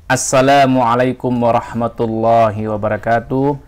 Assalamualaikum warahmatullahi wabarakatuh.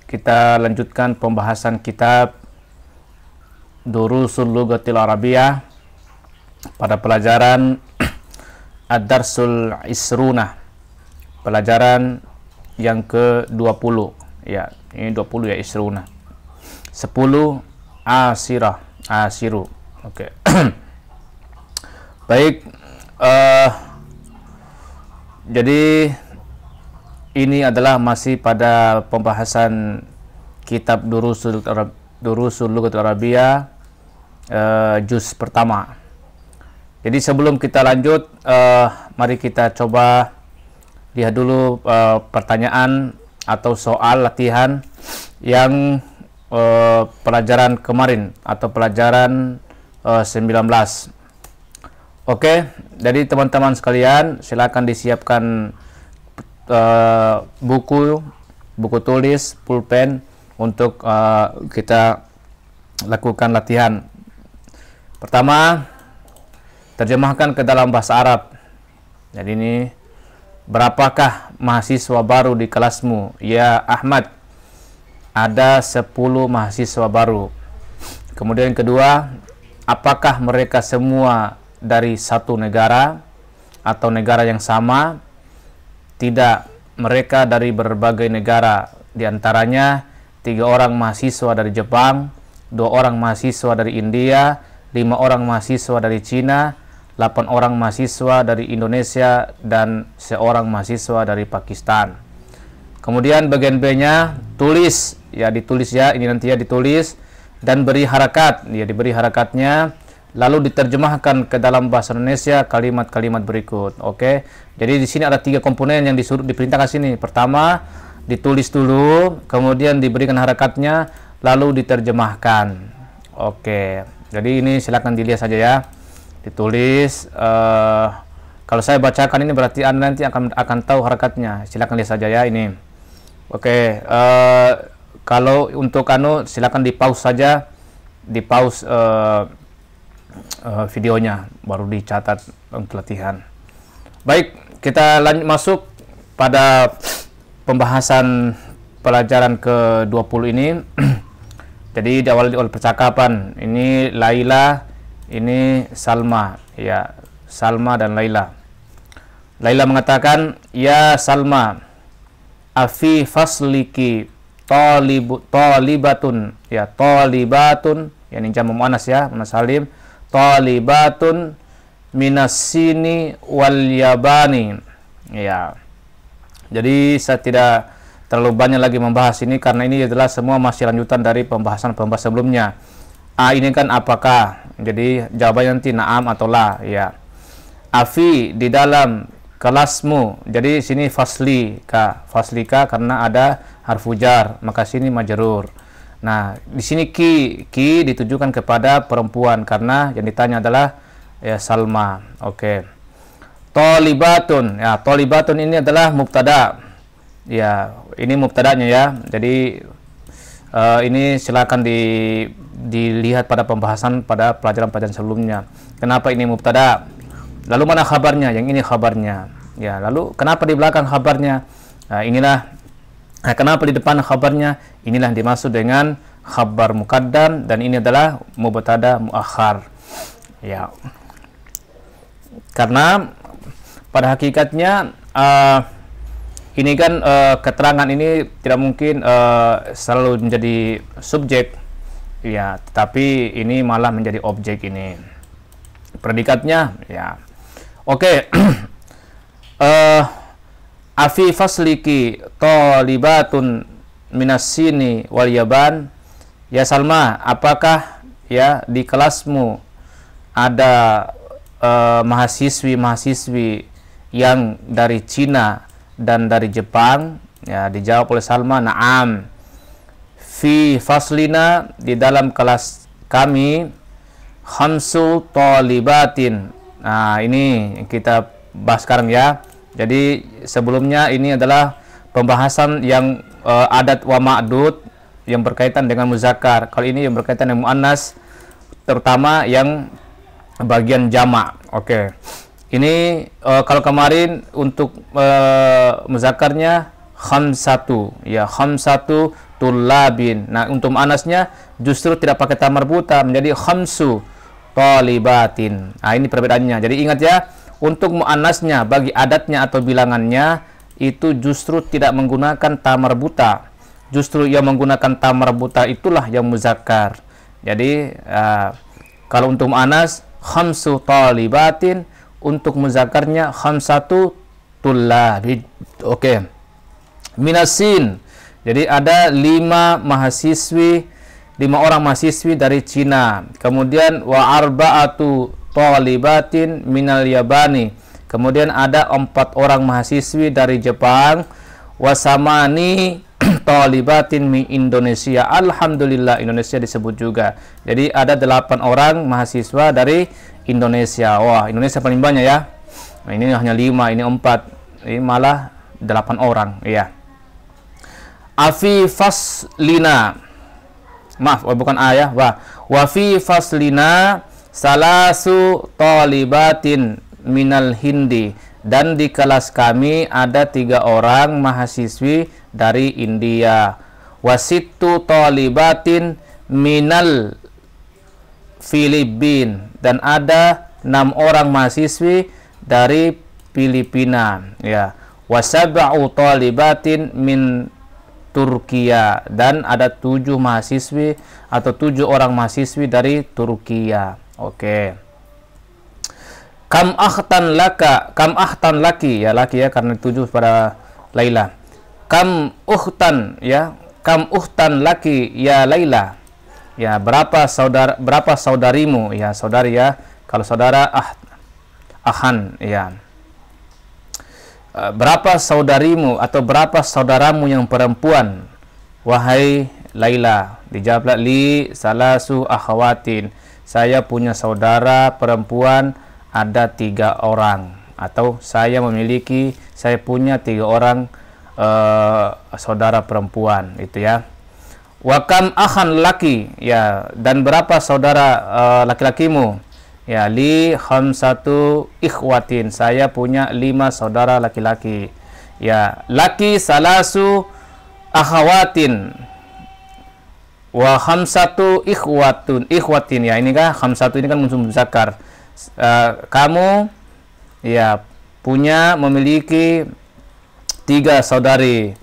Kita lanjutkan pembahasan kitab Durusul Lughatil Arabiyyah pada pelajaran Ad-Darsul Isrunah, pelajaran yang ke-20. Ya, ini 20 ya, Isrunah. 10 Asirah, Asiru. Oke. Baik, jadi ini adalah masih pada pembahasan kitab Durusul Lughatil Arabiyyah juz pertama. Jadi sebelum kita lanjut, mari kita coba lihat dulu pertanyaan atau soal latihan yang pelajaran kemarin atau pelajaran 19. Oke, jadi teman-teman sekalian silakan disiapkan buku tulis, pulpen untuk kita lakukan latihan. Pertama, terjemahkan ke dalam bahasa Arab. Jadi ini, berapakah mahasiswa baru di kelasmu? Ya Ahmad, ada 10 mahasiswa baru. Kemudian kedua, apakah mereka semua dari satu negara atau negara yang sama? Tidak, mereka dari berbagai negara. Di antaranya 3 orang mahasiswa dari Jepang, 2 orang mahasiswa dari India, 5 orang mahasiswa dari Cina, 8 orang mahasiswa dari Indonesia, dan 1 mahasiswa dari Pakistan. Kemudian bagian B-nya tulis, ya ditulis ya, ini nanti ya ditulis dan beri harakat, ya diberi harakatnya. Lalu diterjemahkan ke dalam bahasa Indonesia kalimat-kalimat berikut. Oke. Jadi di sini ada 3 komponen yang diperintahkan sini. Pertama, ditulis dulu, kemudian diberikan harakatnya, lalu diterjemahkan. Oke. Jadi ini silakan dilihat saja ya. Ditulis. Kalau saya bacakan ini berarti Anda nanti akan tahu harakatnya. Silakan lihat saja ya ini. Oke. Kalau untuk silakan di pause saja. Di pause videonya baru dicatat untuk latihan. Baik, kita masuk pada pembahasan pelajaran ke-20 ini. Jadi diawali oleh percakapan. Ini Laila, ini Salma, ya, Salma dan Laila. Laila mengatakan, "Ya Salma, afi fasliki talibatun." Ya, talibatun, ya ini jamu muannas ya, muannas salim. Talibatun minasini wal yabani. Ya. Jadi saya tidak terlalu banyak lagi membahas ini karena ini adalah semua masih lanjutan dari pembahasan sebelumnya. Ini kan apakah? Jadi jawabannya nanti na'am atau la, ya. Afi, di dalam kelasmu. Jadi sini faslika karena ada harfu jar, maka sini majrur. Nah, di sini ki ditujukan kepada perempuan karena yang ditanya adalah ya Salma. Oke. Tolibatun. Ya, tolibatun ini adalah mubtada. Ya, ini mubtadanya ya. Jadi ini silakan dilihat pada pembahasan pada pelajaran-pelajaran sebelumnya. Kenapa ini mubtada? Lalu mana khabarnya? Yang ini khabarnya. Ya, lalu kenapa di belakang khabarnya? Nah, kenapa di depan khabarnya? Inilah yang dimaksud dengan khabar muqaddam dan ini adalah mubtada muakhar. Ya. Karena pada hakikatnya ini kan keterangan ini tidak mungkin selalu menjadi subjek. Ya, tetapi ini malah menjadi objek ini. Predikatnya ya. Oke. Afi fasliki talibatun minasini wal yaban. Ya Salma, apakah ya di kelasmu ada mahasiswi yang dari Cina dan dari Jepang? Ya, dijawab oleh Salma, na'am. Fi faslina, di dalam kelas kami, khamsu talibatin. Nah, ini kita bahas sekarang ya. Jadi sebelumnya ini adalah pembahasan yang adat wa ma'dud yang berkaitan dengan muzakkar. Kali ini yang berkaitan dengan muannas, terutama yang bagian jamak. Oke. Ini kalau kemarin untuk muzakarnya khamsatu, ya khamsatu tullabin. Nah, untuk muannasnya justru tidak pakai ta marbuta, menjadi khamsu talibatin. Nah, ini perbedaannya. Jadi ingat ya, untuk muannasnya bagi adatnya atau bilangannya itu justru tidak menggunakan ta marbuta. Justru yang menggunakan ta marbuta itulah yang muzakkar. Jadi kalau untuk muannas khamsu talibatin, untuk muzakkarnya khamsatu tullabin. Oke. Minasin. Jadi ada 5 orang mahasiswi dari Cina. Kemudian wa arba'atu talibatin minal Yabani. Kemudian ada 4 orang mahasiswi dari Jepang. Wa samani talibatin min Indonesia. Alhamdulillah, Indonesia disebut juga. Jadi ada 8 orang mahasiswa dari Indonesia. Wah, Indonesia paling banyak ya. Nah, ini hanya 5, ini 4. Ini malah 8 orang, iya. Afi faslina. Maaf, bukan ayah, wah. Wa fi faslina salasu talibatin minal Hindi. Dan di kelas kami ada 3 orang mahasiswi dari India. Wasittu talibatin minal Filipin, dan ada 6 orang mahasiswi dari Filipina, ya. Wasab'u talibatin min Turkiya, dan ada 7 mahasiswi atau 7 orang mahasiswi dari Turkiya. Oke. Kam ahtan laki, ya laki ya, karena 7 pada Laila. Kam uhtan, ya, kam uhtan laki ya Laila. Ya, berapa saudarimu, ya saudari ya. Kalau saudara ahan, ya. Berapa saudarimu atau berapa saudaramu yang perempuan, wahai Laila? Dijawablah, li salasu akhawatin. Saya punya saudara perempuan ada 3 orang, atau saya punya 3 orang saudara perempuan, itu ya. Wakam akhan laki, ya, dan berapa saudara laki-lakimu? Ya, li khamsatu ikhwatin. Saya punya 5 saudara laki-laki. Ya, laki salasu akhawatin wa khamsatu ikhwatin. Ya, ini kan khamsatu ini kan muzakkar. Kamu ya memiliki 3 saudari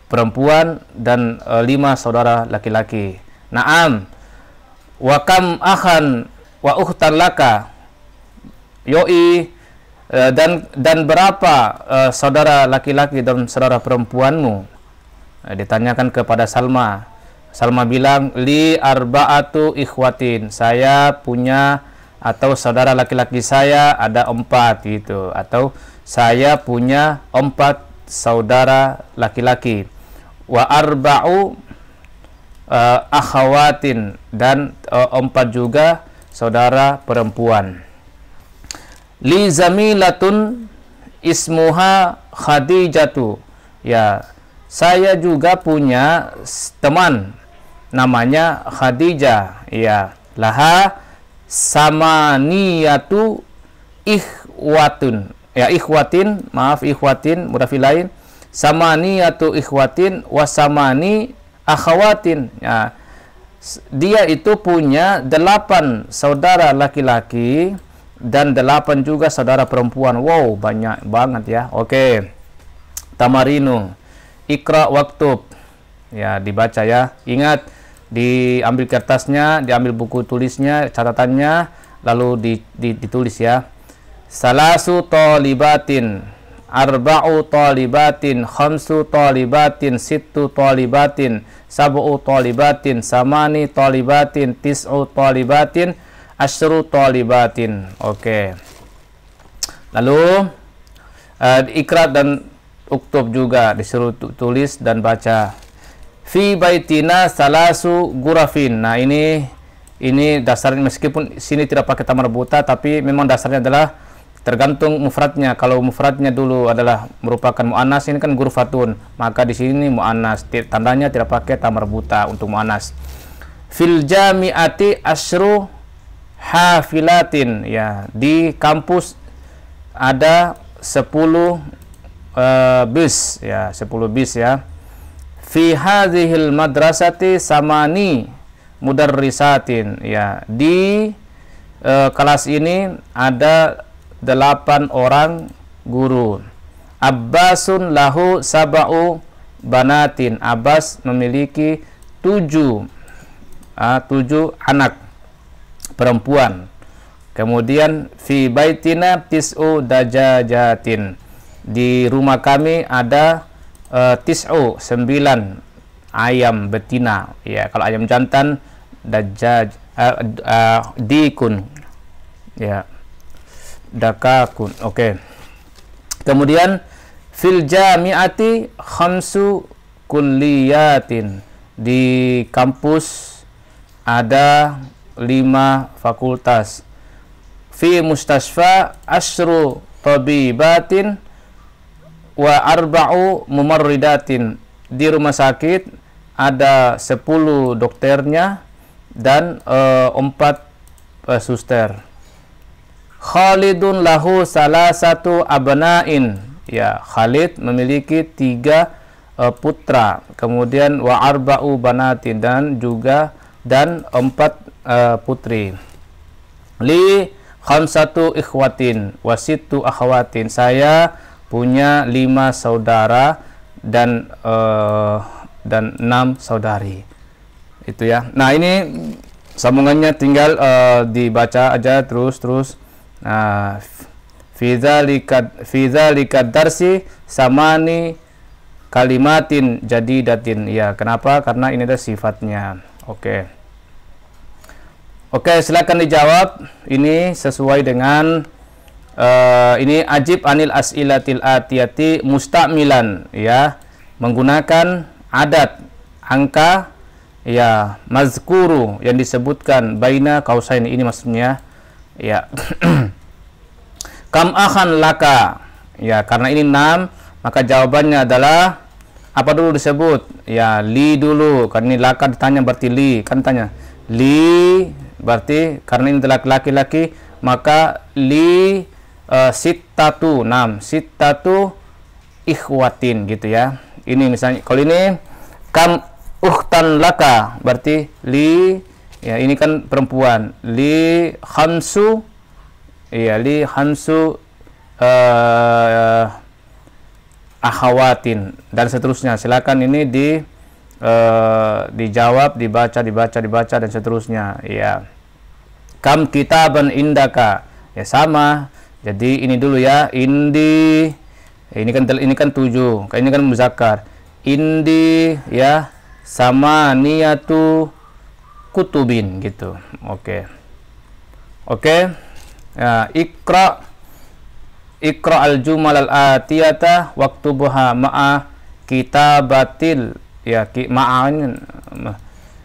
perempuan dan 5 saudara laki-laki. Naam. Wa kam akhan wa ukhtan laka. Yoi, dan berapa saudara laki-laki dan saudara perempuanmu? Ditanyakan kepada Salma. Salma bilang, li arba'atu ikhwatin. Saya punya, atau saudara laki-laki saya ada 4 gitu, atau saya punya 4 saudara laki-laki. Wa arba'u akhawatin, dan 4 juga saudara perempuan. Li zamilatun ismuha Khadijatu. Ya, saya juga punya teman namanya Khadijah. Ya, laha samaniyatu ikhwatun. Ya, ikhwatin, maaf, ikhwatin mudhaf ilaih. Samaniyatu ikhwatin wasamani akhawatin. Ya, dia itu punya 8 saudara laki-laki dan 8 juga saudara perempuan. Wow, banyak banget ya. Oke. Tamarinu. Ikra waktub. Ya, dibaca ya. Ingat, diambil kertasnya, diambil buku tulisnya, catatannya, lalu ditulis ya. Salasu talibatin, arba'u talibatin, khamsu talibatin, sittu talibatin, sab'u talibatin, samani talibatin, tis'u talibatin, asyru talibatin. Oke. Lalu ikra dan uktub juga disuruh tulis dan baca. Fi baitina salasu gurafin. Nah, ini dasarnya, meskipun sini tidak pakai ta marbuta, tapi memang dasarnya adalah tergantung mufradnya. Kalau mufradnya dulu adalah merupakan muannas, ini kan gurfatun, maka di sini muannas, tandanya tidak pakai ta marbuta untuk muannas. Fil jami'ati asyru hafilatin, ya, di kampus ada 10 bis, ya, 10 bis, ya. Fi hadhil madrasati samani mudarrisatin, ya, di kelas ini ada 8 orang guru. Abbasun lahu sab'u banatin, Abbas memiliki 7 anak perempuan. Kemudian fi baitina tis'u dajajatin, di rumah kami ada 9 ayam betina, ya. Kalau ayam jantan dajaj, dikun, ya, dakakun. Oke. Kemudian fil jami'ati khamsu kulliyatin, di kampus ada 5 fakultas. Fi mustasfa asyru tabibatin wa arba'u mumarridatin, di rumah sakit ada 10 dokternya dan 4 suster. Khalidun lahu salah satu abna'in, ya, Khalid memiliki 3 putra. Kemudian wa arba'u banatin, dan 4 putri. Li khamsatu ikhwatin wa sittu akhawatin, saya punya 5 saudara dan 6 saudari. Itu, ya. Nah, ini sambungannya tinggal dibaca aja terus. Nah, fi dzalika darsi samani kalimatin jadidatin, ya. Kenapa? Karena ini ada sifatnya. Oke, silakan dijawab. Ini sesuai dengan ini ajib anil as'ilatil atiyati musta'milan, ya, menggunakan adat angka, ya, mazkuru yang disebutkan baina kausain, ini maksudnya, ya. Kam akhan laka, ya, karena ini 6 maka jawabannya adalah apa dulu disebut, ya, li dulu, karena ini laka ditanya berarti li, kan tanya li, berarti karena ini adalah laki-laki maka li sittatu, 6 sittatu ikhwatin, gitu, ya. Ini misalnya kalau ini kam ukhtan laka berarti li, ya, ini kan perempuan, li khamsu, ya, li khamsu akhawatin, dan seterusnya. Silakan ini dijawab, dibaca dan seterusnya, ya. Kam kitaban indaka, ya, sama. Jadi ini dulu, ya, indi, ini kan 7, ini kan muzakkar. Indi, ya, sama niyatu kutubin, gitu. Oke, ya, ikra al-jumal al-atiyata waktubuha ma'a kitabatil, ya,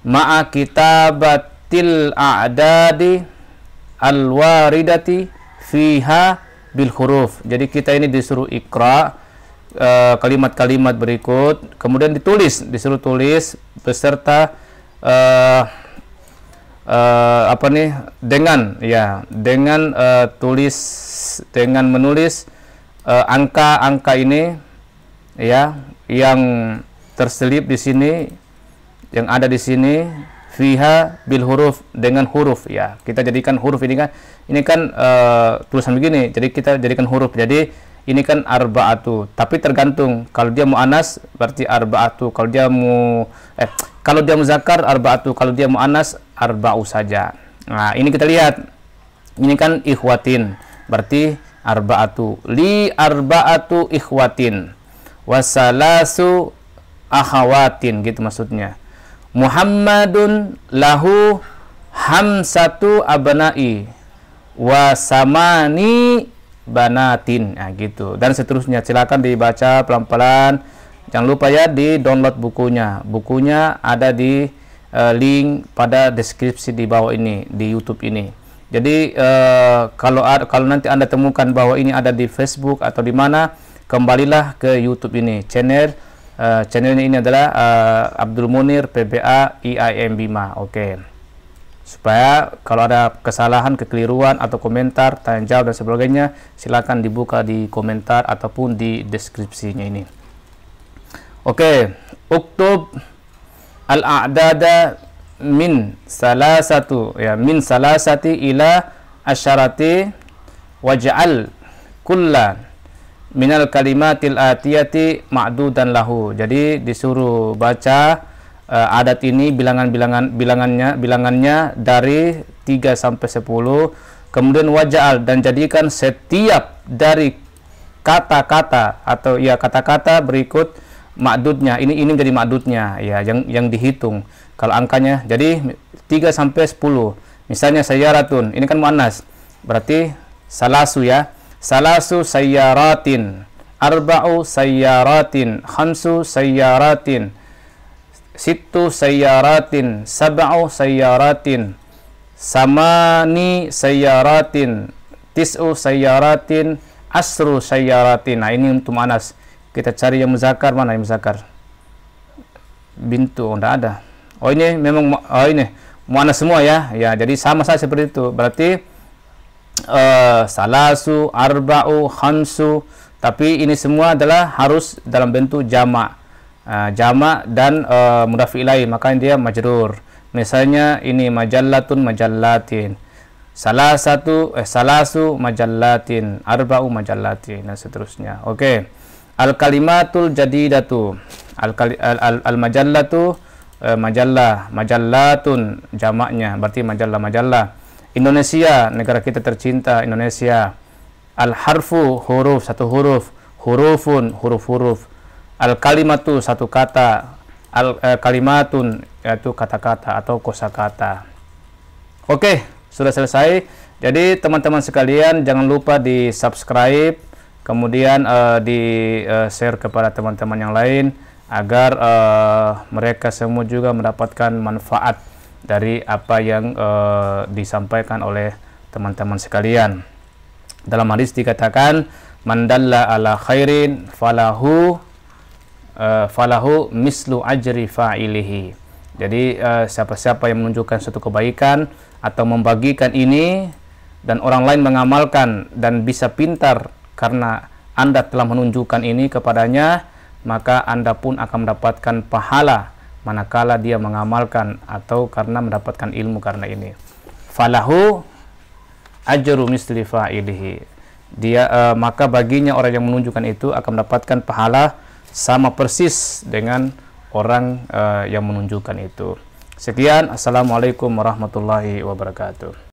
ma'a kitabatil a'dadi al-waridati fiha bil huruf. Jadi kita ini disuruh ikra kalimat-kalimat berikut, kemudian disuruh tulis beserta dengan menulis angka-angka ini, ya, yang terselip di sini, yang ada di sini, fiha bil huruf, dengan huruf, ya. Kita jadikan huruf ini kan tulisan begini, jadi kita jadikan huruf. Jadi ini kan arba'atu, tapi tergantung, kalau dia mu'anas berarti arba'atu, kalau dia muzakkar arba'atu, kalau dia mu'anas arba'u saja. Nah, ini kita lihat, ini kan ikhwatin berarti arba'atu, li arba'atu ikhwatin wasalasu akhawatin, gitu maksudnya. Muhammadun lahu hamsatu abna'i wa samani banatin, nah, gitu, dan seterusnya. Silakan dibaca pelan-pelan. Jangan lupa, ya, di download bukunya ada di link pada deskripsi di bawah ini di YouTube ini. Jadi kalau nanti Anda temukan bahwa ini ada di Facebook atau di mana, kembalilah ke YouTube ini. Channelnya ini adalah Abdul Munir PBA IIM Bima. supaya kalau ada kesalahan, kekeliruan atau komentar, tanya jawab dan sebagainya, silakan dibuka di komentar ataupun di deskripsinya ini. Oke, uktub al-a'dada min salasati ila asyarati waj'al kulla minal kalimatil atiyati ma'dudan lahu. Jadi disuruh baca adat ini bilangannya dari 3 sampai 10. Kemudian waj'al, dan jadikan setiap dari kata-kata atau ya kata-kata berikut ma'dudnya. Ini jadi ma'dudnya ya, yang dihitung. Kalau angkanya jadi 3 sampai 10. Misalnya sayyaratun, ini kan muannas. Berarti salasu ya. Salasu sayyaratin, arba'u sayyaratin, khamsu sayyaratin, sittu sayyaratin, sab'u sayyaratin, samani sayyaratin, tis'u sayyaratin, asru sayyaratin. Nah, ini untuk muannas. Kita cari yang muzakkar, mana yang muzakkar? Bintu, enggak ada. Oh, ini memang ini muannas semua ya. Ya, jadi sama saja seperti itu. Berarti salasu, arba'u, khamsu, tapi ini semua adalah harus dalam bentuk jamak. Jamak dan mudhaf ilaih, makanya dia majrur. Misalnya ini majallatun, majallatin. Salasu majallatin, arba'u majallatin, dan seterusnya. Oke. Al-kalimatul jadidatu. Al-majallatu majallah, majallatun jamaknya, berarti majallah. Indonesia, negara kita tercinta, Indonesia. Al-harfu, huruf, satu huruf. Hurufun, huruf-huruf. Al-kalimatu, satu kata. Al-kalimatun, yaitu kata-kata atau kosakata. Oke, sudah selesai. Jadi teman-teman sekalian, jangan lupa di subscribe, kemudian di share kepada teman-teman yang lain, agar mereka semua juga mendapatkan manfaat dari apa yang disampaikan oleh teman-teman sekalian. Dalam hadis dikatakan, man dalla ala khairin falahu mislu ajri fa'ilihi. Jadi siapa-siapa yang menunjukkan suatu kebaikan atau membagikan ini dan orang lain mengamalkan dan bisa pintar karena Anda telah menunjukkan ini kepadanya, maka Anda pun akan mendapatkan pahala manakala dia mengamalkan atau karena mendapatkan ilmu karena ini. Falahu ajru misli fa'ilihi. Dia maka baginya orang yang menunjukkan itu akan mendapatkan pahala sama persis dengan orang yang menunjukkan itu. Sekian, assalamualaikum warahmatullahi wabarakatuh.